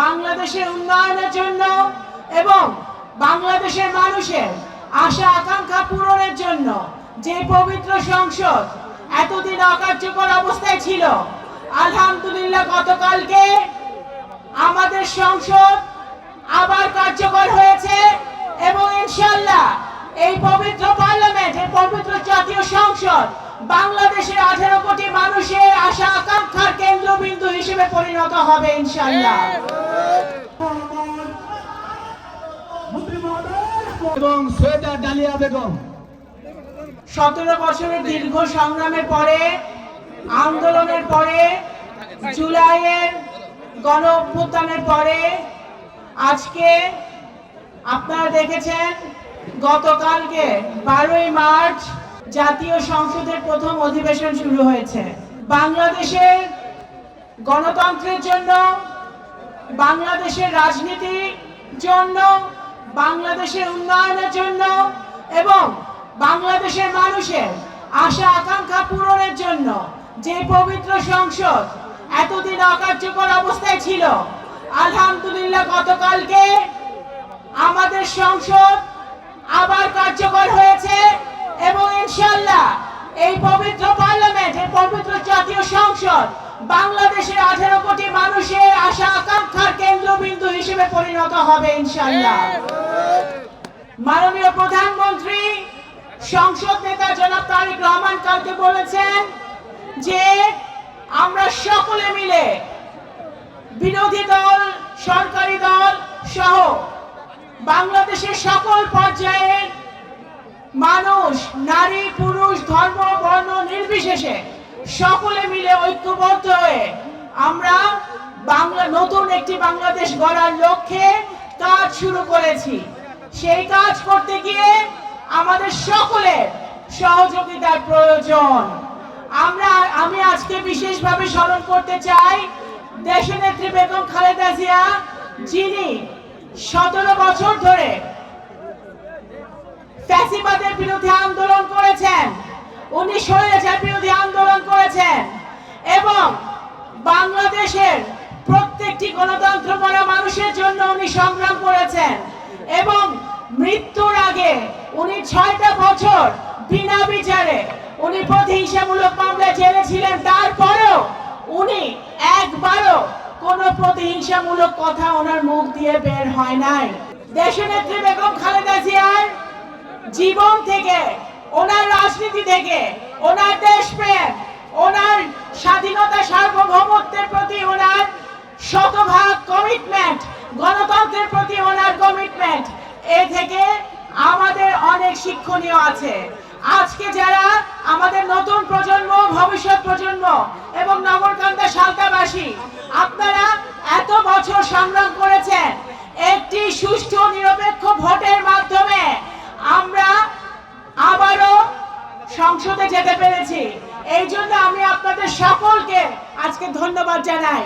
বাংলাদেশের উন্নয়নের জন্য এবং বাংলাদেশের মানুষের আশা আকাঙ্ক্ষা পূরণের জন্য যে পবিত্র সংসদ এতদিন অকার্যকর অবস্থায় ছিল, আলহামদুলিল্লাহ গতকালকে আমাদের সংসদ আবার কার্যকর হয়েছে এবং ইনশাআল্লাহ এই পবিত্র পার্লামেন্ট, এই পবিত্র জাতীয় সংসদ বাংলাদেশের 18 কোটি মানুষের আশা আকাঙ্ক্ষার কেন্দ্রবিন্দু হিসেবে পরিণত হবে ইনশাআল্লাহ। এবং সৈয়দা ডালিয়া বেগম 17 বছরের দীর্ঘ সংগ্রামের পরে, আন্দোলনের পরে, জুলাইয়ের গণ অভ্যুত্থানের পরে আজকে আপনারা দেখেছেন গতকালকে 12ই মার্চ জাতীয় সংসদের প্রথম অধিবেশন শুরু হয়েছে। বাংলাদেশের গণতন্ত্রের জন্য, বাংলাদেশের রাজনীতির জন্য, বাংলাদেশের উন্নয়নের জন্য এবং বাংলাদেশের মানুষের আশা আকাঙ্ক্ষা পূরণের জন্য যে পবিত্র সংসদ এতদিন অকার্যকর অবস্থায় ছিল, আলহামদুলিল্লাহ গতকালকে আমাদের সংসদ আবার কার্যকর হয়েছে এবং ইনশাআল্লাহ এই পবিত্র পার্লামেন্ট, এই পবিত্র জাতীয় সংসদ বাংলাদেশের 18 কোটি মানুষের আশা আকাঙ্ক্ষার কেন্দ্রবিন্দু হিসেবে পরিণত হবে ইনশাআল্লাহ। মাননীয় প্রধানমন্ত্রী, সংসদ নেতা জনাব তারেক রহমান কালকে বলেছেন যে আমরা সকলে মিলে বিরোধী দল, সরকারি দল সহ বাংলাদেশের সকল পর্যায়ের মানুষ, নারী পুরুষ, ধর্ম বর্ণ নির্বিশেষে সকলে মিলে ঐক্যবদ্ধ হয়ে আমরা নতুন একটি বাংলাদেশ গড়ার লক্ষ্যে কাজ শুরু করেছি। সেই কাজ করতে গিয়ে আমাদের সকলের সহযোগিতার প্রয়োজন। আমি আজকে বিশেষভাবে স্মরণ করতে চাই দেশনেত্রী বেগম খালেদা জিয়া, যিনি 17 বছর ধরে ফ্যাসিবাদের বিরুদ্ধে আন্দোলন করেছেন, উনি স্বৈরাচার বিরোধী আন্দোলন করেছেন এবং বাংলাদেশের প্রত্যেকটি গণতন্ত্রপরা মানুষের জন্য উনি সংগ্রাম করেছেন এবং মৃত্যুর আগে উনি 6টা বছর বিনা বিচারে উনি প্রতিহিংসামূলক মামলায় জেলে ছিলেন। তারপরেও উনি একবারও কোনো প্রতিহিংসামূলক কথা ওনার মুখ দিয়ে বের হয় নাই। দেশনেত্রী বেগম খালেদা জিয়ার জীবন থেকে, ওনার রাজনীতি থেকে, ওনার দেশপ্রেম, ওনার স্বাধীনতা সার্বভৌমত্বের প্রতি ওনার শতভাগ কমিটমেন্ট, গণতন্ত্রের প্রতি ওনার কমিটমেন্ট, এ থেকে আমাদের অনেক শিক্ষণীয় আছে। আজকে যারা আমাদের নতুন প্রজন্ম, ভবিষ্যৎ প্রজন্ম এবং নগরকান্দা সালতাবাসী, আপনারা এত বছর সংগ্রাম করেছেন, একটি সুষ্ঠু নিরপেক্ষ ভোটের মাধ্যমে আমরা আবারও সংসদে যেতে পেরেছি। এই জন্য আমি আপনাদের সকলকে আজকে ধন্যবাদ জানাই।